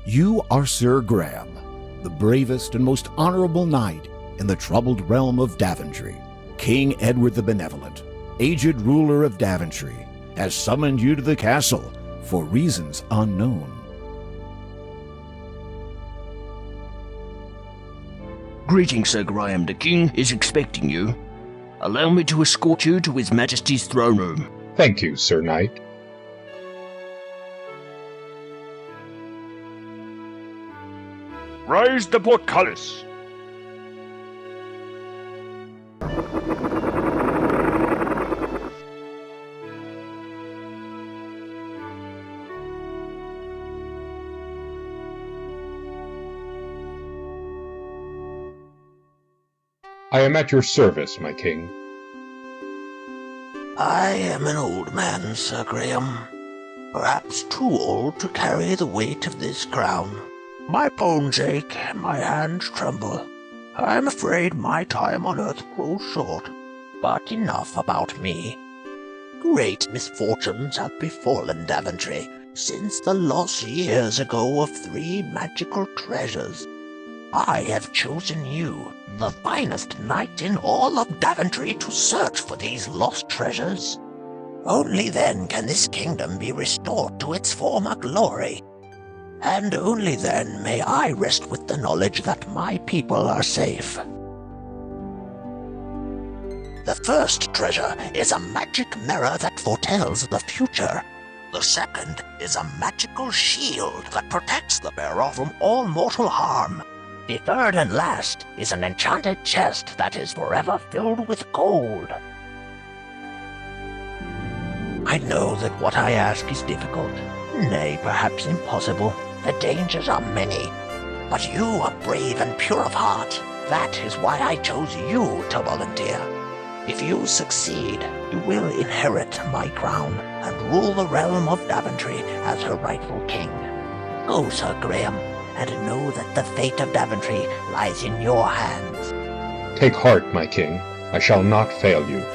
You are Sir Graham, the bravest and most honorable knight in the troubled realm of Daventry. King Edward the Benevolent, aged ruler of Daventry, has summoned you to the castle for reasons unknown. Greetings, Sir Graham. The King is expecting you. Allow me to escort you to His Majesty's throne room. Thank you, Sir Knight. Raise the portcullis. I am at your service, my king. I am an old man, Sir Graham. Perhaps too old to carry the weight of this crown. My bones ache and my hands tremble. I am afraid my time on earth grows short. But enough about me. Great misfortunes have befallen Daventry since the loss years ago of 3 magical treasures. I have chosen you, the finest knight in all of Daventry, to search for these lost treasures. Only then can this kingdom be restored to its former glory. And only then may I rest with the knowledge that my people are safe. The first treasure is a magic mirror that foretells the future. The second is a magical shield that protects the bearer from all mortal harm. The third and last is an enchanted chest that is forever filled with gold. I know that what I ask is difficult, nay, perhaps impossible. The dangers are many, but you are brave and pure of heart. That is why I chose you to volunteer. If you succeed, you will inherit my crown and rule the realm of Daventry as her rightful king. Go, Sir Graham, and know that the fate of Daventry lies in your hands. Take heart, my king. I shall not fail you.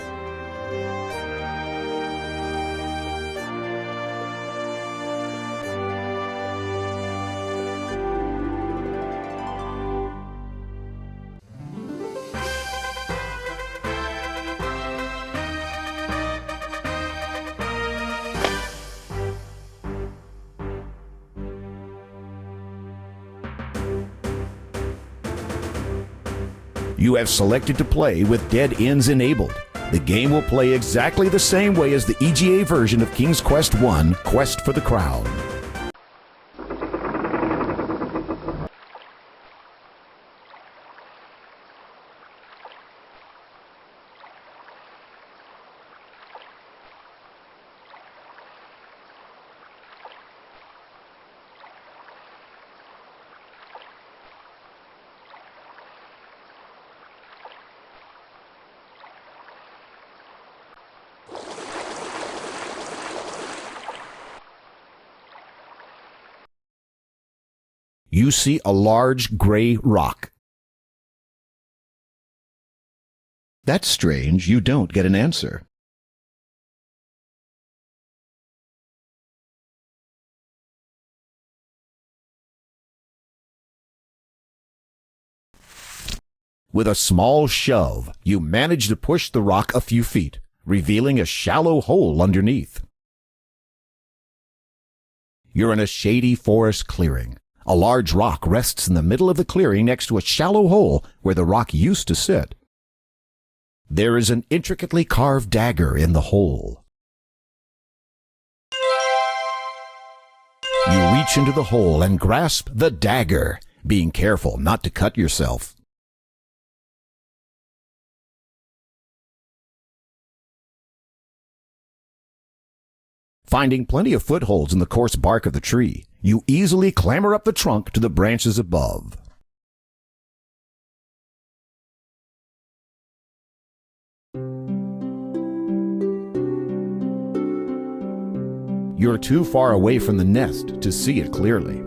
You have selected to play with dead ends enabled. The game will play exactly the same way as the EGA version of King's Quest I, Quest for the Crown. You see a large gray rock. That's strange. You don't get an answer. With a small shove, you manage to push the rock a few feet, revealing a shallow hole underneath. You're in a shady forest clearing. A large rock rests in the middle of the clearing next to a shallow hole where the rock used to sit. There is an intricately carved dagger in the hole. You reach into the hole and grasp the dagger, being careful not to cut yourself. Finding plenty of footholds in the coarse bark of the tree, you easily clamber up the trunk to the branches above. You're too far away from the nest to see it clearly.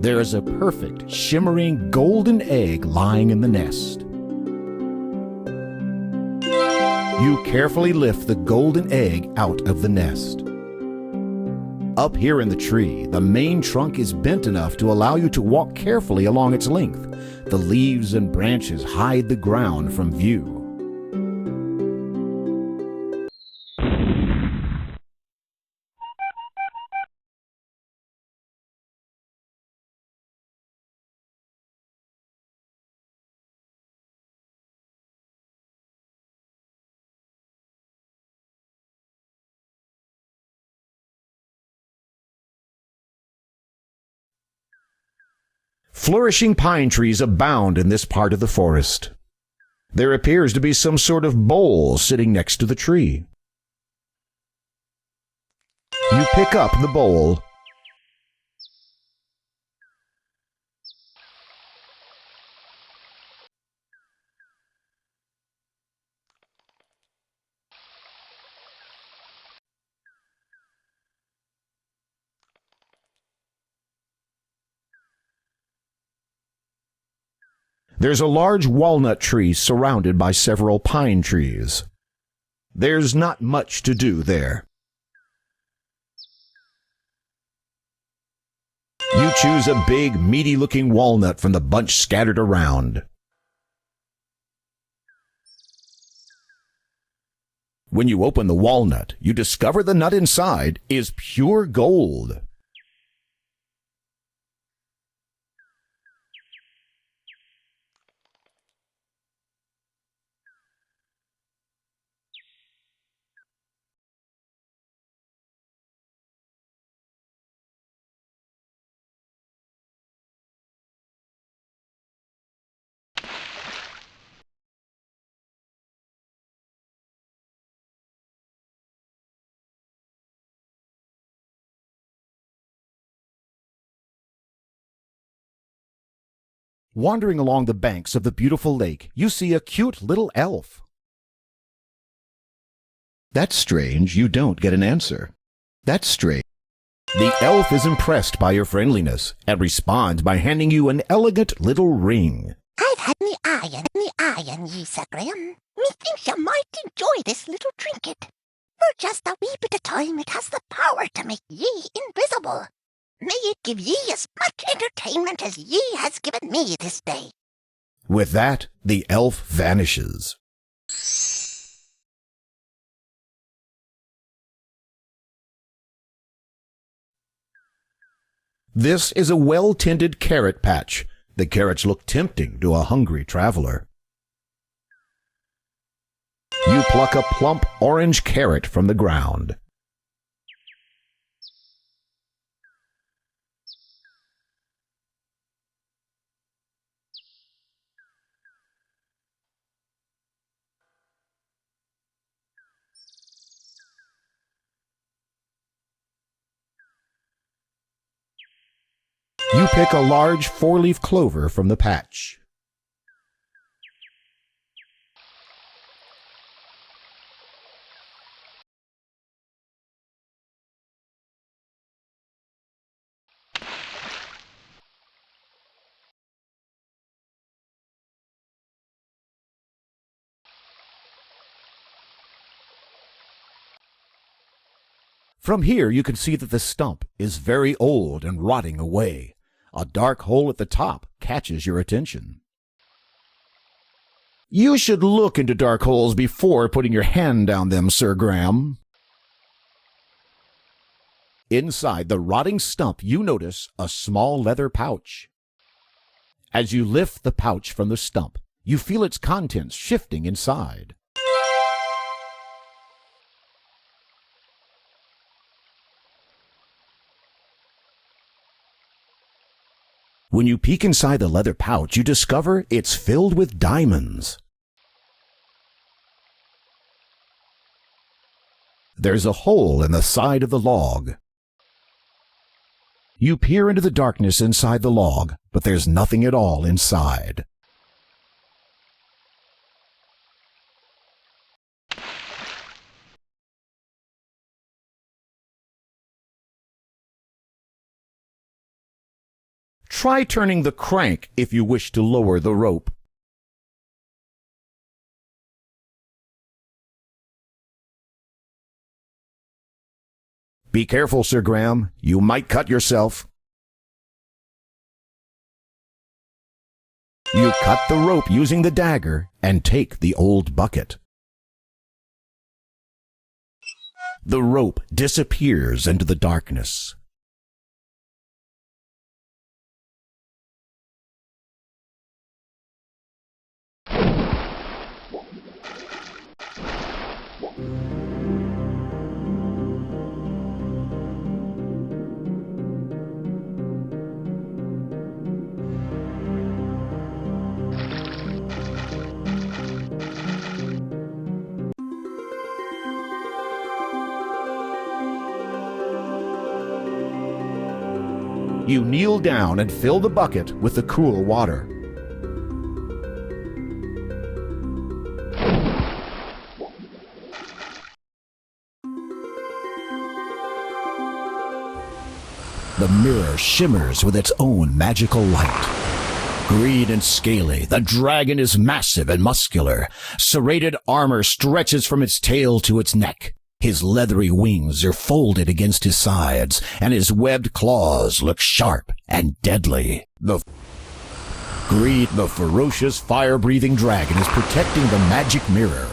There is a perfect, shimmering golden egg lying in the nest. You carefully lift the golden egg out of the nest. Up here in the tree, the main trunk is bent enough to allow you to walk carefully along its length. The leaves and branches hide the ground from view. Flourishing pine trees abound in this part of the forest. There appears to be some sort of bowl sitting next to the tree. You pick up the bowl. There's a large walnut tree surrounded by several pine trees. There's not much to do there. You choose a big, meaty-looking walnut from the bunch scattered around. When you open the walnut, you discover the nut inside is pure gold. Wandering along the banks of the beautiful lake, you see a cute little elf. That's strange, you don't get an answer. That's strange. The elf is impressed by your friendliness and responds by handing you an elegant little ring. I've had me eye on ye, Sir Graham. Methinks you might enjoy this little trinket. For just a wee bit of time it has the power to make ye invisible. May it give ye as much entertainment as ye has given me this day. With that, the elf vanishes. This is a well-tended carrot patch. The carrots look tempting to a hungry traveler. You pluck a plump orange carrot from the ground. You pick a large four-leaf clover from the patch. From here you can see that the stump is very old and rotting away. A dark hole at the top catches your attention. You should look into dark holes before putting your hand down them, Sir Graham. Inside the rotting stump, you notice a small leather pouch. As you lift the pouch from the stump, you feel its contents shifting inside. When you peek inside the leather pouch, you discover it's filled with diamonds. There's a hole in the side of the log. You peer into the darkness inside the log, but there's nothing at all inside. Try turning the crank if you wish to lower the rope. Be careful, Sir Graham. You might cut yourself. You cut the rope using the dagger and take the old bucket. The rope disappears into the darkness. You kneel down and fill the bucket with the cool water. The mirror shimmers with its own magical light. Green and scaly, the dragon is massive and muscular. Serrated armor stretches from its tail to its neck. His leathery wings are folded against his sides, and his webbed claws look sharp and deadly. The ferocious fire-breathing dragon is protecting the magic mirror.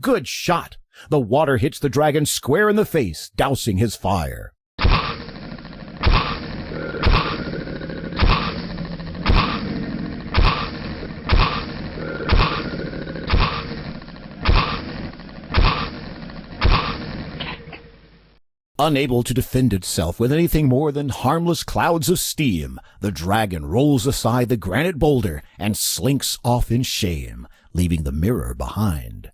Good shot! The water hits the dragon square in the face, dousing his fire. Unable to defend itself with anything more than harmless clouds of steam, the dragon rolls aside the granite boulder and slinks off in shame, leaving the mirror behind.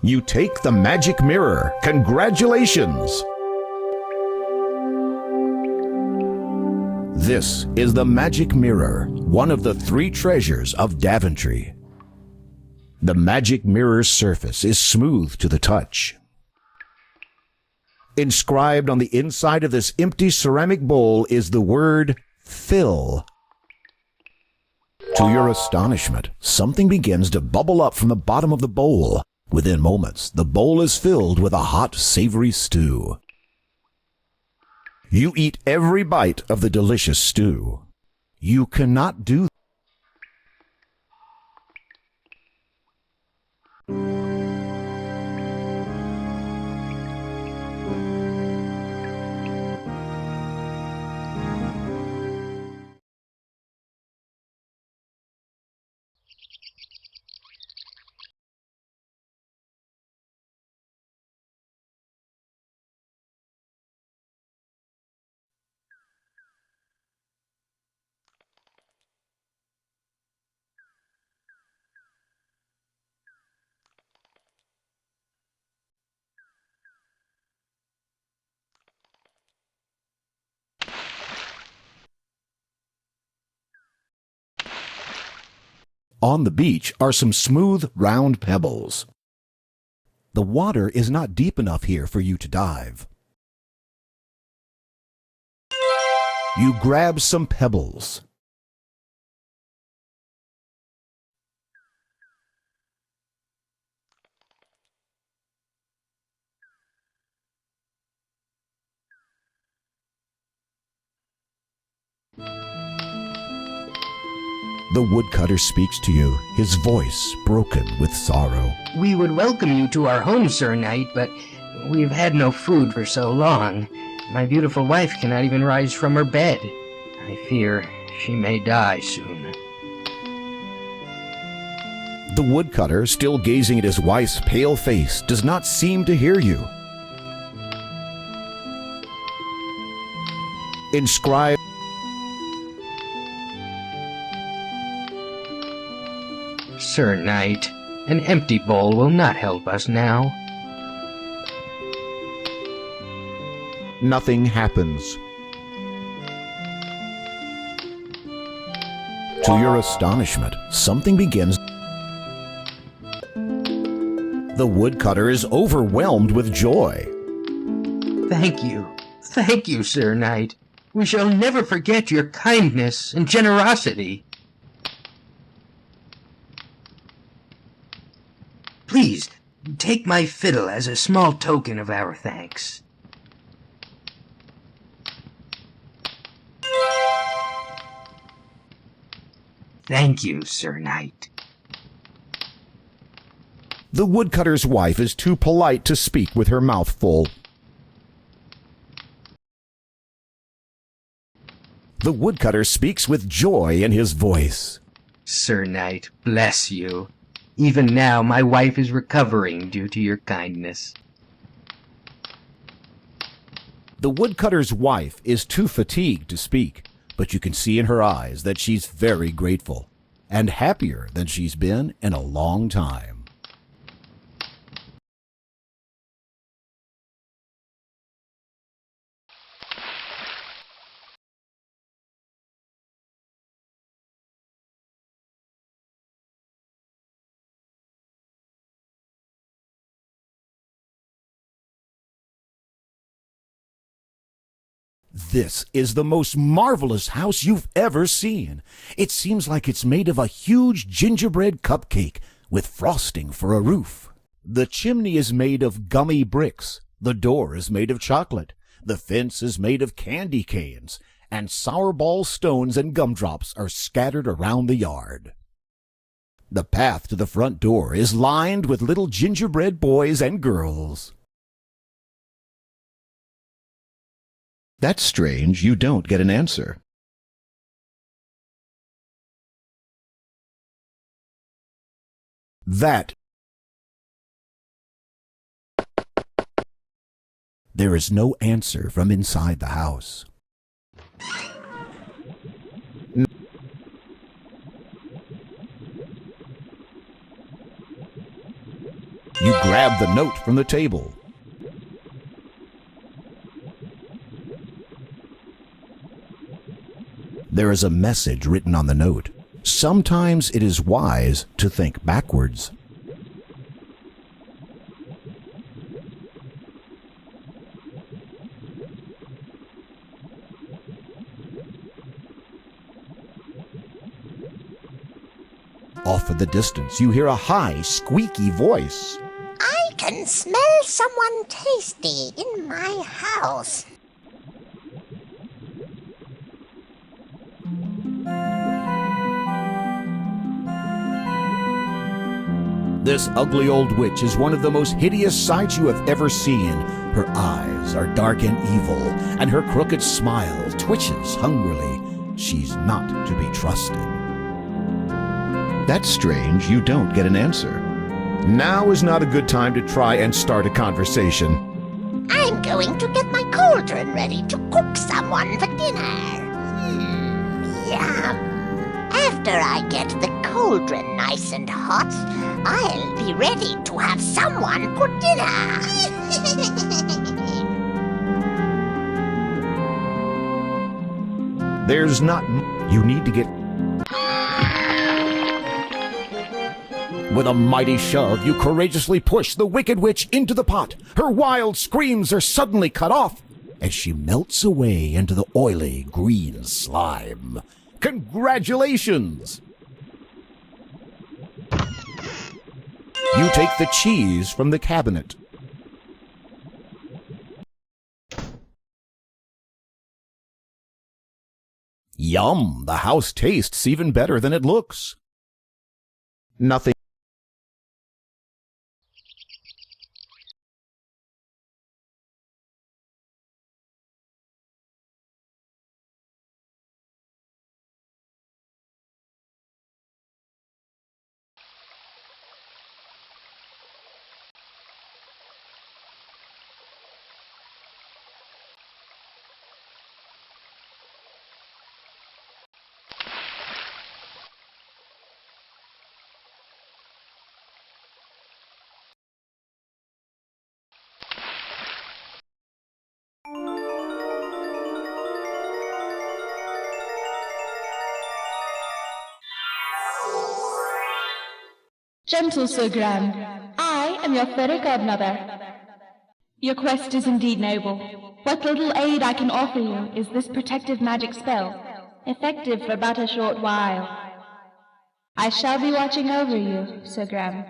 You take the magic mirror. Congratulations! This is the magic mirror, one of the 3 treasures of Daventry. The magic mirror's surface is smooth to the touch. Inscribed on the inside of this empty ceramic bowl is the word fill. To your astonishment, something begins to bubble up from the bottom of the bowl. Within moments, the bowl is filled with a hot, savory stew. You eat every bite of the delicious stew. You cannot do On the beach are some smooth, round pebbles. The water is not deep enough here for you to dive. You grab some pebbles. The woodcutter speaks to you, his voice broken with sorrow. We would welcome you to our home, Sir Knight, but we've had no food for so long. My beautiful wife cannot even rise from her bed. I fear she may die soon. The woodcutter, still gazing at his wife's pale face, does not seem to hear you. Inscribed Sir Knight, an empty bowl will not help us now. Nothing happens. To your astonishment, something begins. The woodcutter is overwhelmed with joy. Thank you. Thank you, Sir Knight. We shall never forget your kindness and generosity. Please, take my fiddle as a small token of our thanks. Thank you, Sir Knight. The woodcutter's wife is too polite to speak with her mouth full. The woodcutter speaks with joy in his voice. Sir Knight, bless you. Even now, my wife is recovering due to your kindness. The woodcutter's wife is too fatigued to speak, but you can see in her eyes that she's very grateful and happier than she's been in a long time. This is the most marvelous house you've ever seen. It seems like it's made of a huge gingerbread cupcake with frosting for a roof. The chimney is made of gummy bricks. The door is made of chocolate. The fence is made of candy canes. And sour ball stones and gumdrops are scattered around the yard. The path to the front door is lined with little gingerbread boys and girls. That's strange. You don't get an answer. That. There is no answer from inside the house. You grab the note from the table. There is a message written on the note. Sometimes it is wise to think backwards. Off in the distance, you hear a high, squeaky voice. I can smell someone tasty in my house. This ugly old witch is one of the most hideous sights you have ever seen. Her eyes are dark and evil, and her crooked smile twitches hungrily. She's not to be trusted. That's strange. You don't get an answer. Now is not a good time to try and start a conversation. I'm going to get my cauldron ready to cook someone for dinner. Yum. After I get the cauldron nice and hot, I'll be ready to have someone for dinner. There's not... You need to get... With a mighty shove, you courageously push the wicked witch into the pot. Her wild screams are suddenly cut off as she melts away into the oily green slime. Congratulations! You take the cheese from the cabinet. Yum! The house tastes even better than it looks. Nothing. Gentle Sir Graham, I am your fairy godmother. Your quest is indeed noble. What little aid I can offer you is this protective magic spell, effective for but a short while. I shall be watching over you, Sir Graham.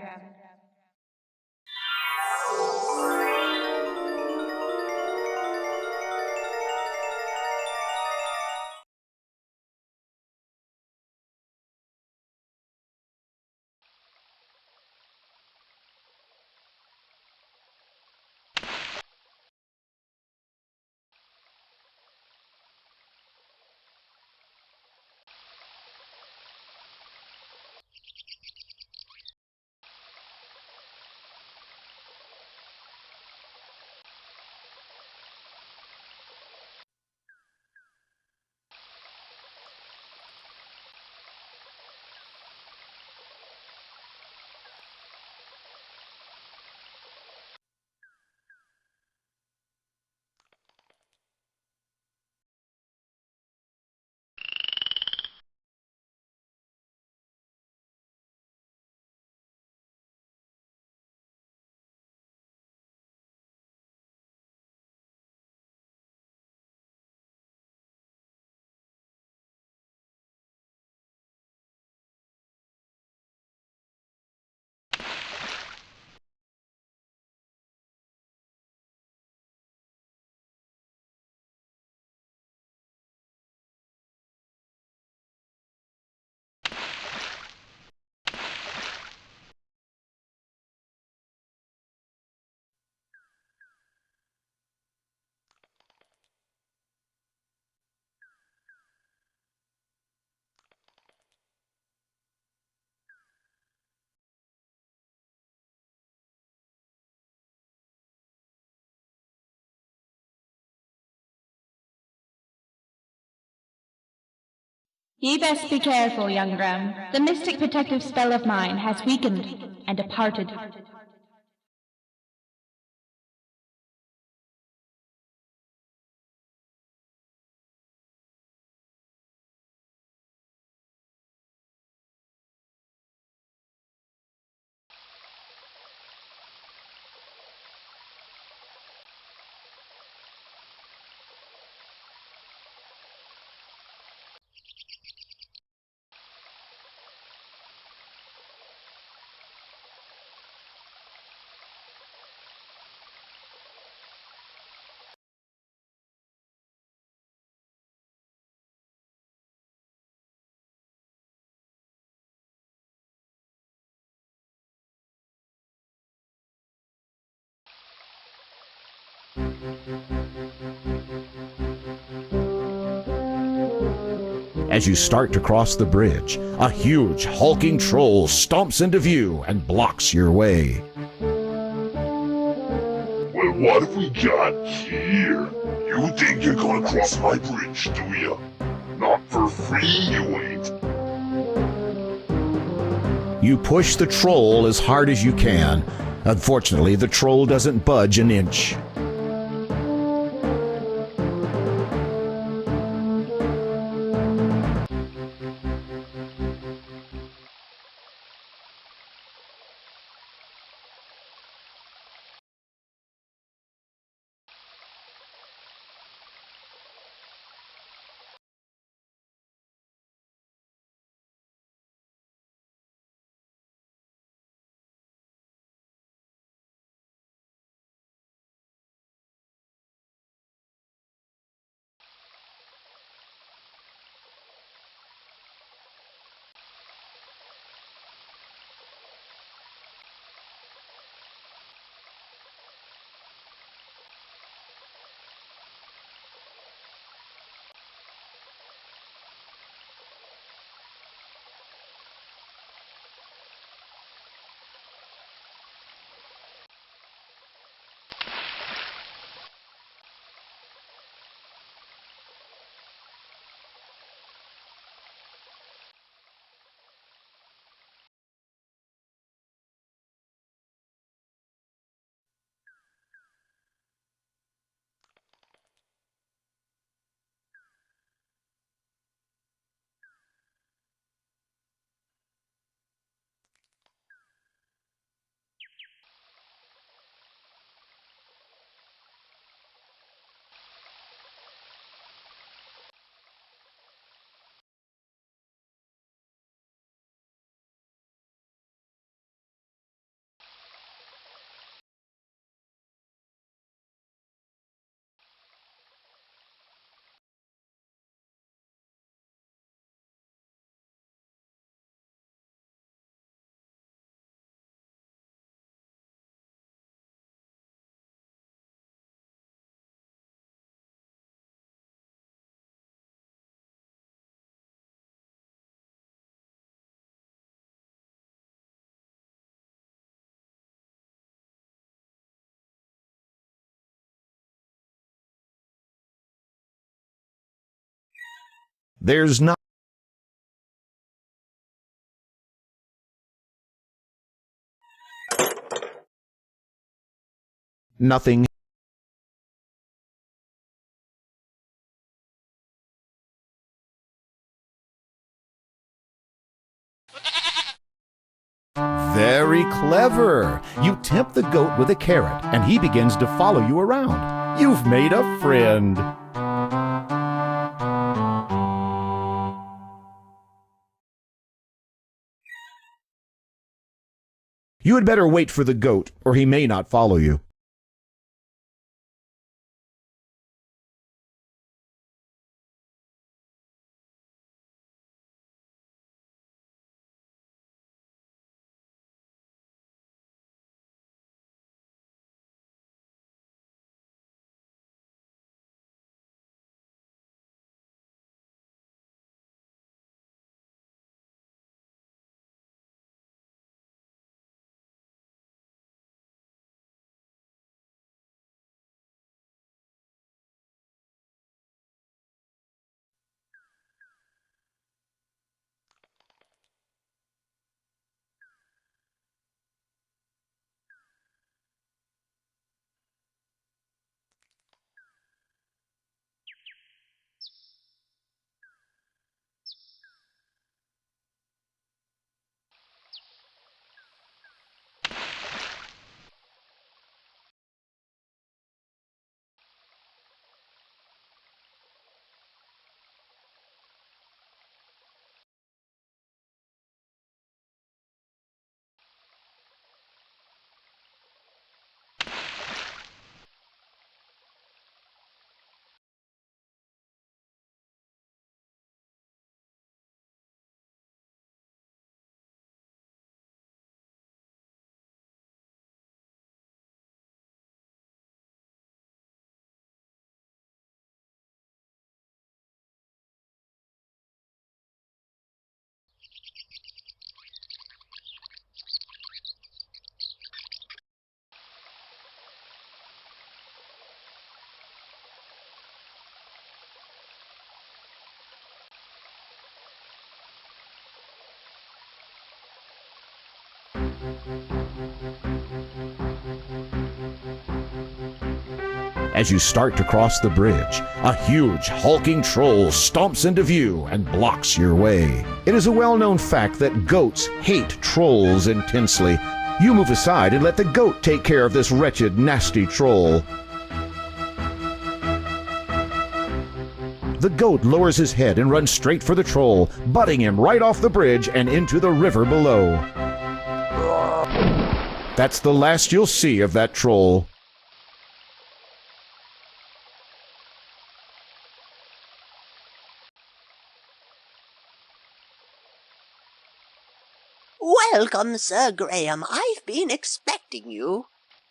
Ye best be careful, young Graham. The mystic protective spell of mine has weakened and departed. As you start to cross the bridge, a huge, hulking troll stomps into view and blocks your way. Well, what have we got here? You think you're gonna cross my bridge, do ya? Not for free, you ain't. You push the troll as hard as you can. Unfortunately, the troll doesn't budge an inch. There's not nothing. Very clever. You tempt the goat with a carrot, and he begins to follow you around. You've made a friend. You had better wait for the goat, or he may not follow you. As you start to cross the bridge, a huge, hulking troll stomps into view and blocks your way. It is a well-known fact that goats hate trolls intensely. You move aside and let the goat take care of this wretched, nasty troll. The goat lowers his head and runs straight for the troll, butting him right off the bridge and into the river below. That's the last you'll see of that troll. Welcome, Sir Graham. I've been expecting you.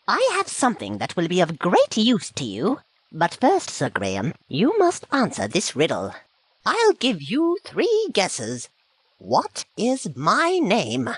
I have something that will be of great use to you. But first, Sir Graham, you must answer this riddle. I'll give you 3 guesses. What is my name?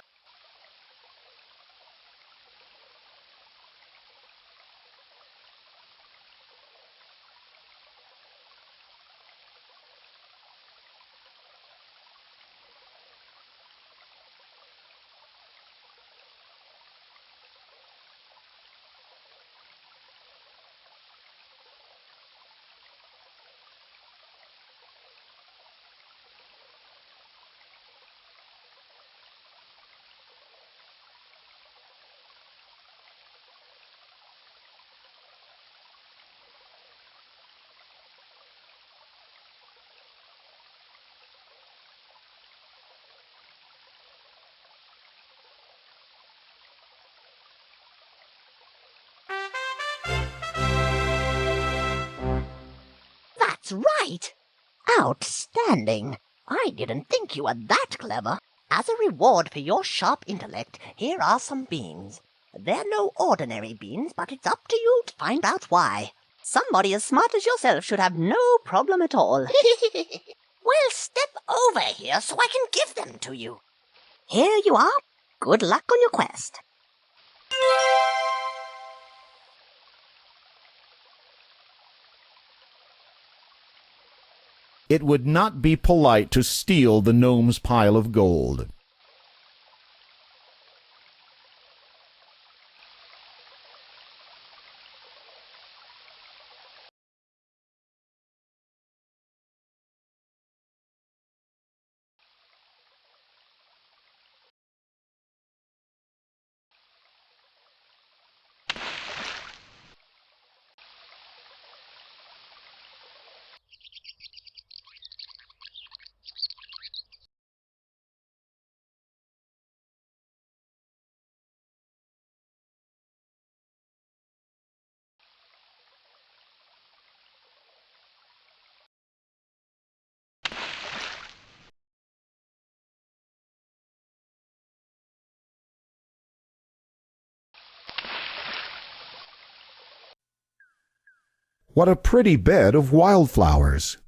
That's right! Outstanding! I didn't think you were that clever. As a reward for your sharp intellect, here are some beans. They're no ordinary beans, but it's up to you to find out why. Somebody as smart as yourself should have no problem at all. Well, step over here so I can give them to you. Here you are. Good luck on your quest. It would not be polite to steal the gnome's pile of gold. What a pretty bed of wildflowers!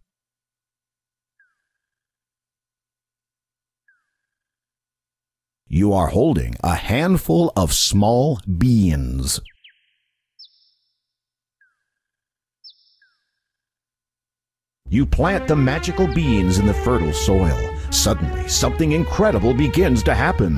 You are holding a handful of small beans. You plant the magical beans in the fertile soil. Suddenly, something incredible begins to happen.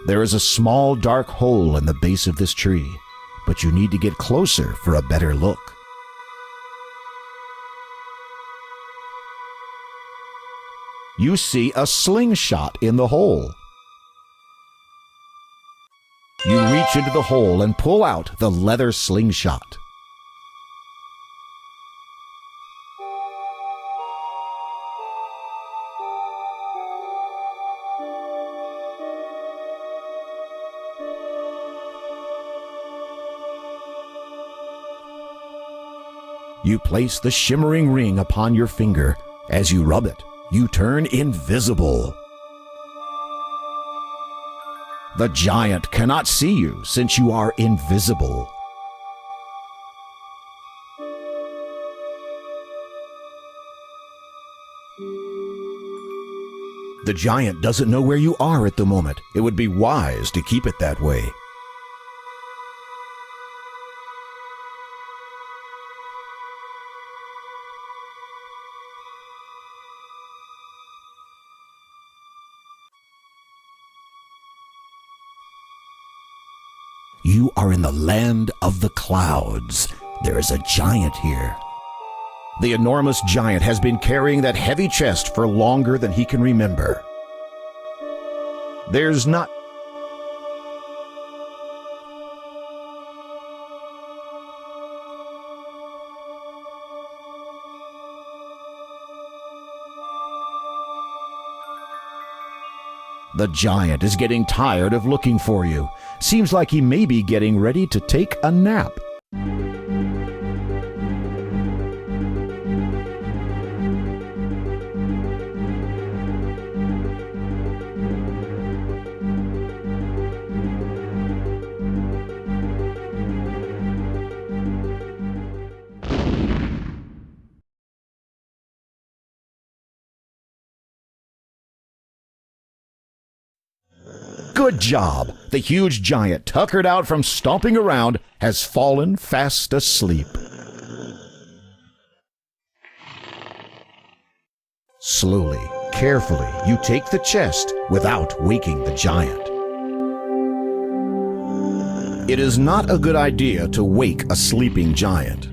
There is a small dark hole in the base of this tree, but you need to get closer for a better look. You see a slingshot in the hole. You reach into the hole and pull out the leather slingshot. You place the shimmering ring upon your finger. As you rub it, you turn invisible. The giant cannot see you since you are invisible. The giant doesn't know where you are at the moment. It would be wise to keep it that way. You are in the land of the clouds. There is a giant here. The enormous giant has been carrying that heavy chest for longer than he can remember. The giant is getting tired of looking for you. Seems like he may be getting ready to take a nap. Good job! The huge giant, tuckered out from stomping around, has fallen fast asleep. Slowly, carefully, you take the chest without waking the giant. It is not a good idea to wake a sleeping giant.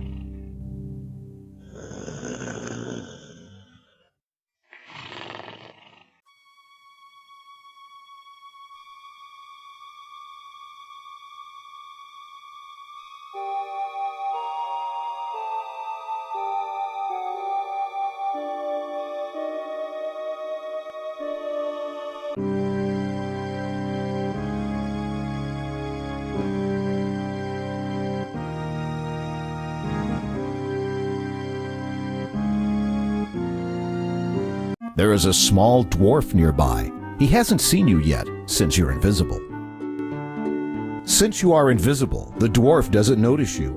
There is a small dwarf nearby. He hasn't seen you yet, since you're invisible. Since you are invisible, the dwarf doesn't notice you.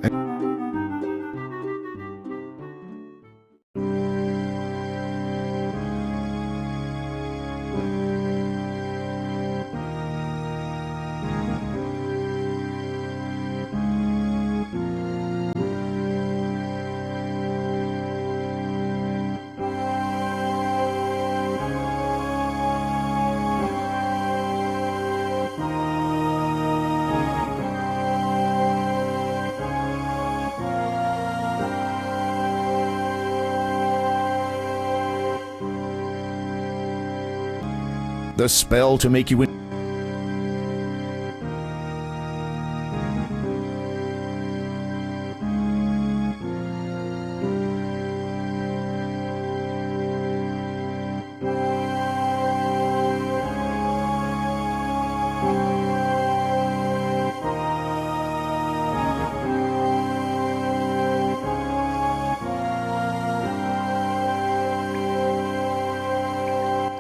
The spell to make you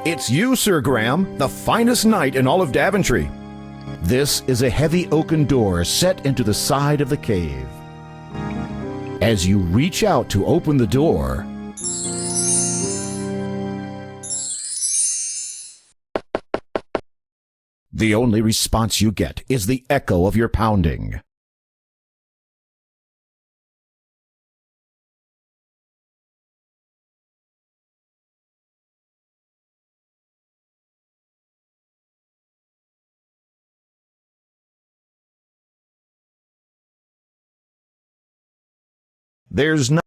It's you, Sir Graham, the finest knight in all of Daventry. This is a heavy oaken door set into the side of the cave. As you reach out to open the door, the only response you get is the echo of your pounding. There's no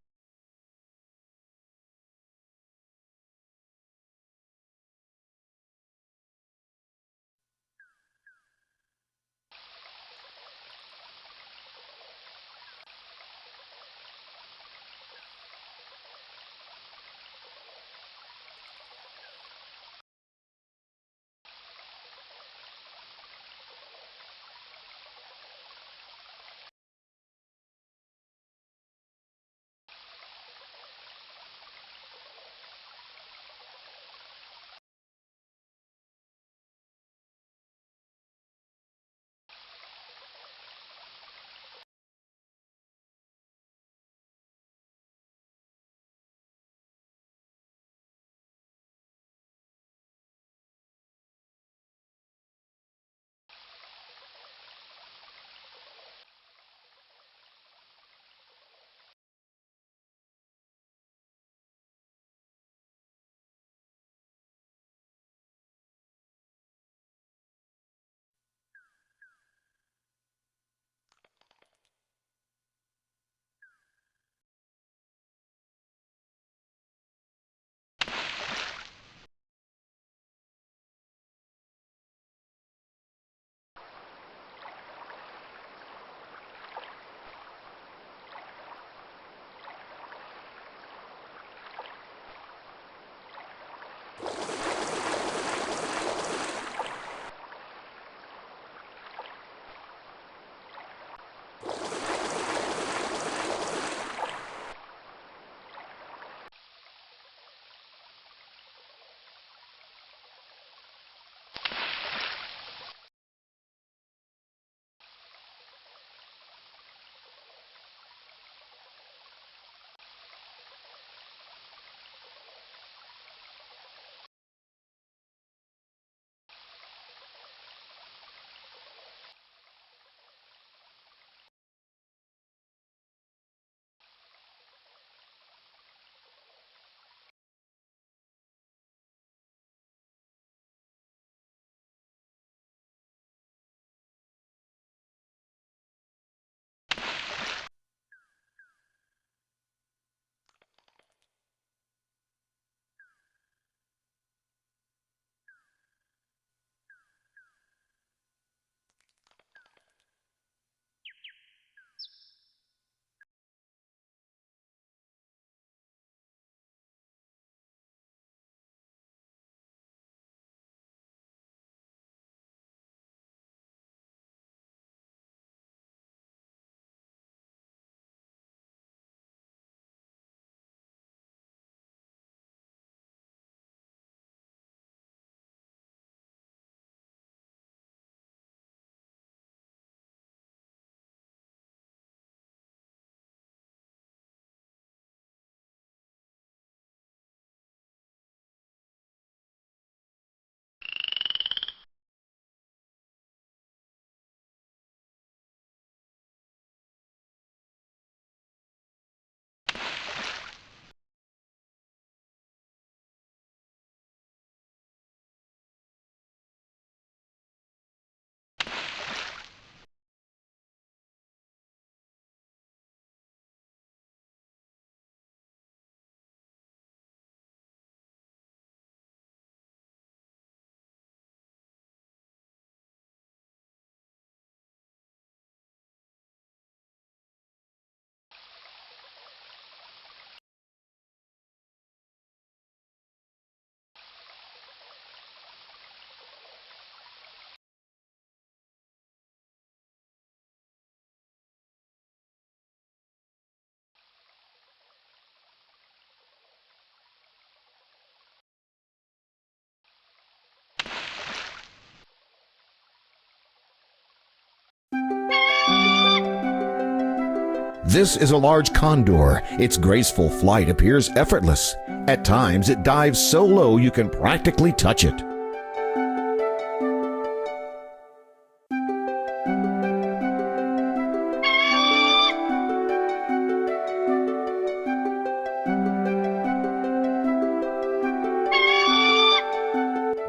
This is a large condor. Its graceful flight appears effortless. At times, it dives so low you can practically touch it.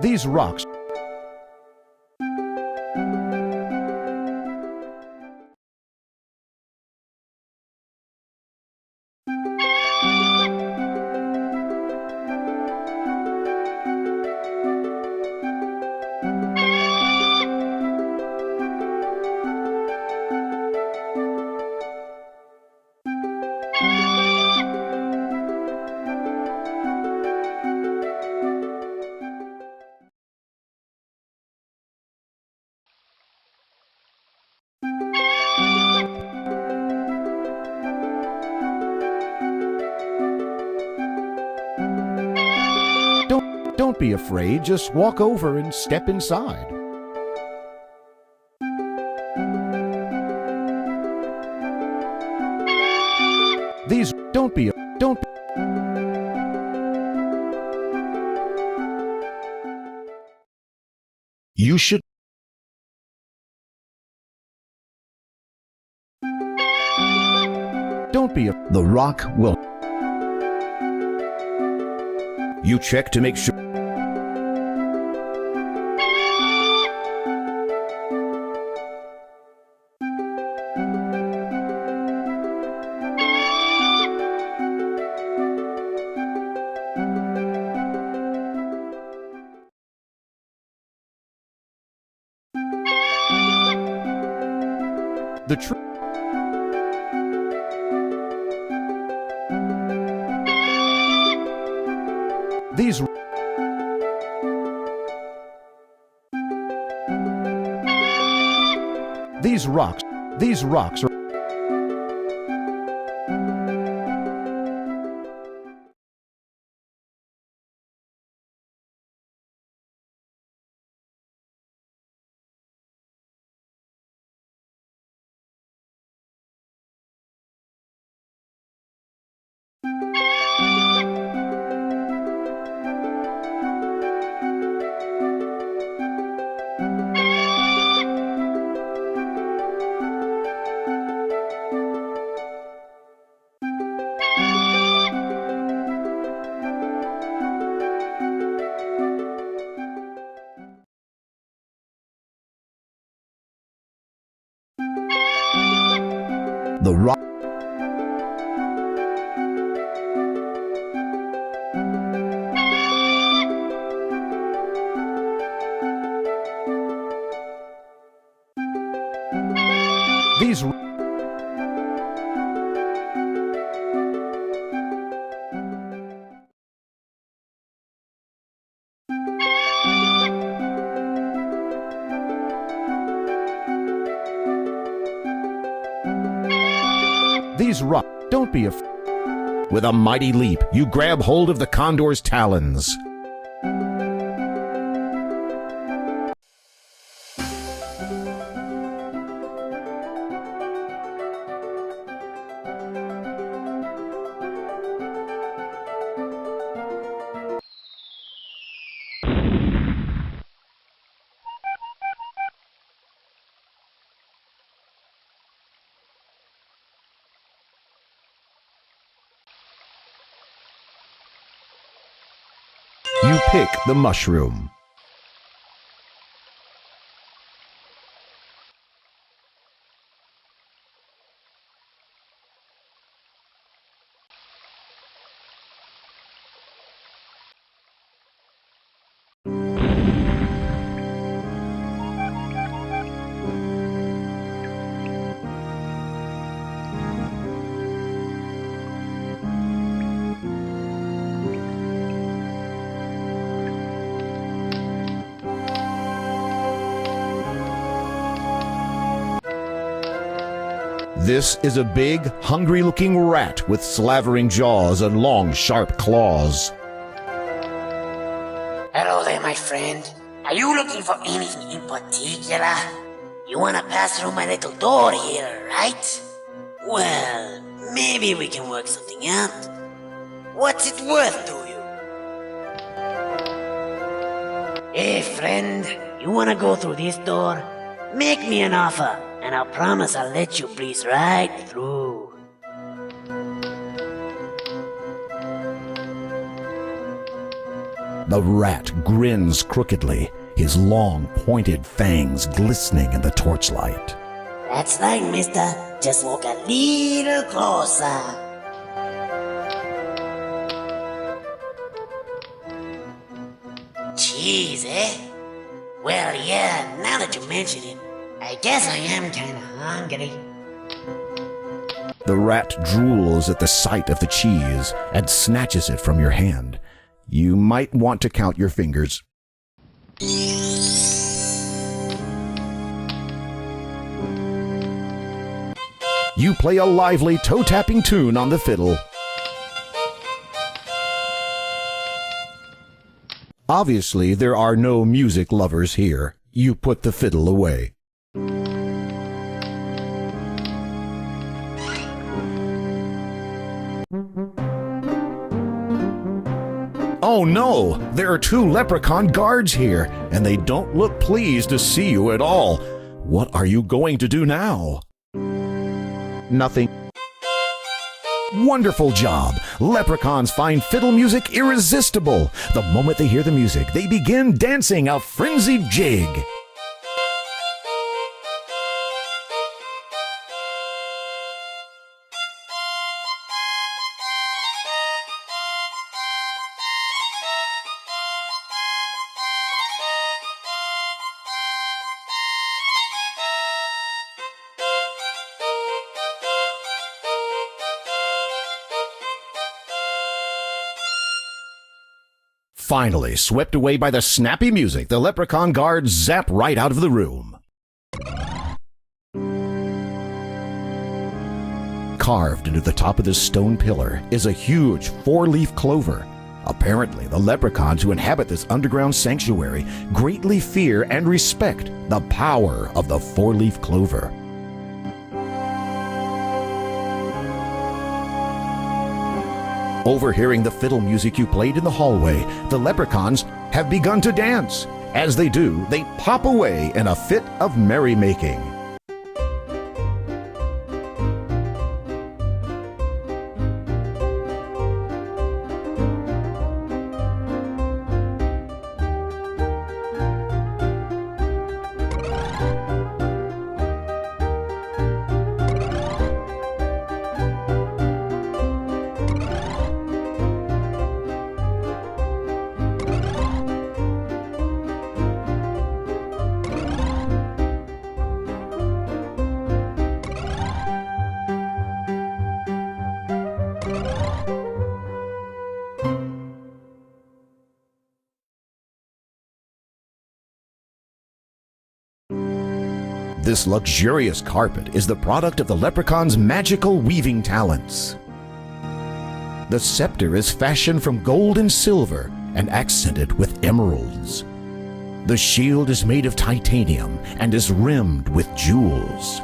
These rocks Don't be afraid, just walk over and step inside. These don't You should Don't be the rock will You check to make sure the truth. These rocks are the rock. These rocks don't be afraid. With a mighty leap, you grab hold of the condor's talons. You pick the mushroom. This is a big, hungry-looking rat with slavering jaws and long, sharp claws. Hello there, my friend. Are you looking for anything in particular? You want to pass through my little door here, right? Well, Maybe we can work something out. What's it worth to you? Hey, friend, you wanna go through this door? Make me an offer, and I'll promise I'll let you breeze right through. The rat grins crookedly, his long, pointed fangs glistening in the torchlight. That's right, mister. Just walk a little closer. Cheese, eh? Well, yeah, now that you mention it, I guess I am kinda hungry. The rat drools at the sight of the cheese and snatches it from your hand. You might want to count your fingers. You play a lively toe-tapping tune on the fiddle. Obviously, there are no music lovers here. You put the fiddle away. Oh no! There are 2 leprechaun guards here, and they don't look pleased to see you at all. What are you going to do now? Nothing. Wonderful job! Leprechauns find fiddle music irresistible. The moment they hear the music, they begin dancing a frenzied jig. Finally, swept away by the snappy music, the leprechaun guards zap right out of the room. Carved into the top of this stone pillar is a huge 4-leaf clover. Apparently, the leprechauns who inhabit this underground sanctuary greatly fear and respect the power of the 4-leaf clover. Overhearing the fiddle music you played in the hallway, the leprechauns have begun to dance. As they do, they pop away in a fit of merrymaking. This luxurious carpet is the product of the leprechaun's magical weaving talents. The scepter is fashioned from gold and silver and accented with emeralds. The shield is made of titanium and is rimmed with jewels.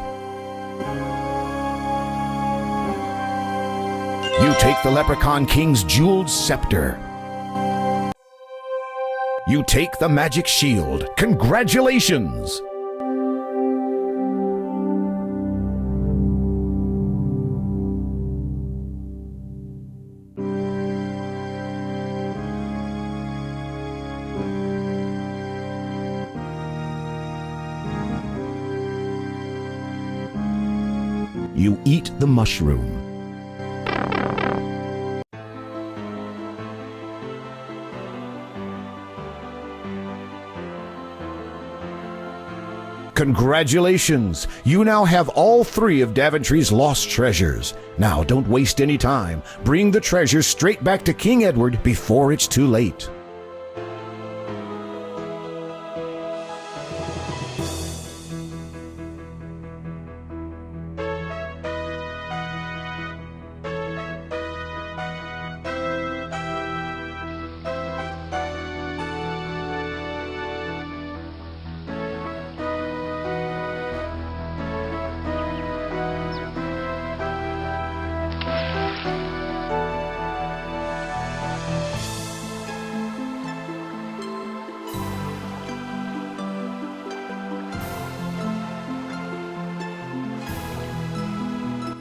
You take the Leprechaun King's jeweled scepter. You take the magic shield. Congratulations! You eat the mushroom. Congratulations! You now have all 3 of Daventry's lost treasures. Now, don't waste any time. Bring the treasures straight back to King Edward before it's too late.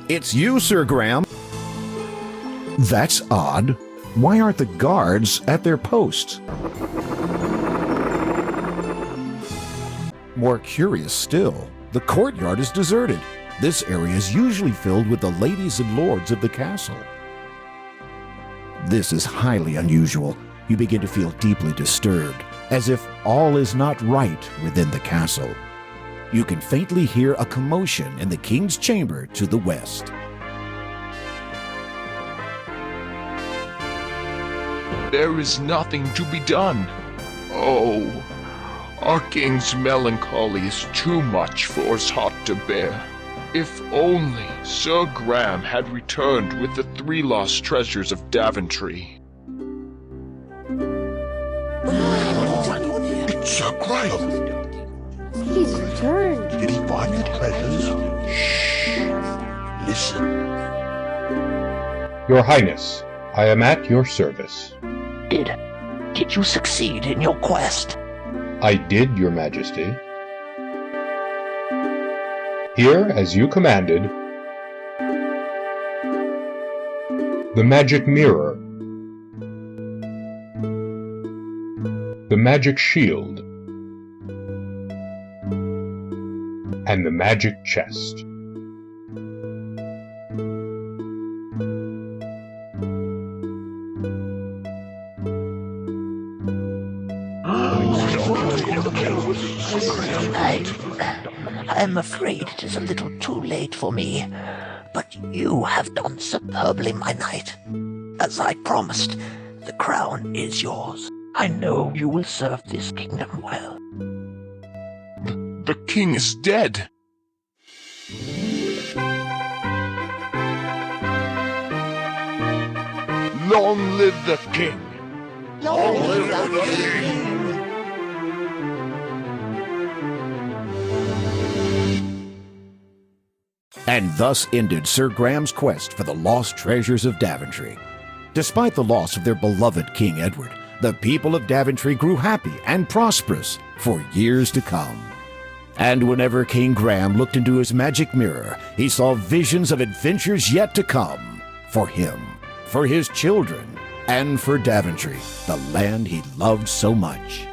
It's you, Sir Graham. That's odd. Why aren't the guards at their posts? More curious still, the courtyard is deserted. This area is usually filled with the ladies and lords of the castle. This is highly unusual. You begin to feel deeply disturbed, as if all is not right within the castle. You can faintly hear a commotion in the king's chamber to the west. There is nothing to be done. Oh, our king's melancholy is too much for us hot to bear. If only Sir Graham had returned with the 3 lost treasures of Daventry. It's Sir Graham. He's returned. Did he find the treasures? Shh. Listen. Your Highness, I am at your service. Did you succeed in your quest? I did, Your Majesty. Here, as you commanded, the magic mirror, the magic shield, and the magic chest. I'm afraid it is a little too late for me, but you have done superbly, my knight. As I promised, the crown is yours. I know you will serve this kingdom well. The king is dead. Long live the king! Long live the king! And thus ended Sir Graham's quest for the lost treasures of Daventry. Despite the loss of their beloved King Edward, the people of Daventry grew happy and prosperous for years to come. And whenever King Graham looked into his magic mirror, he saw visions of adventures yet to come for him, for his children, and for Daventry, the land he loved so much.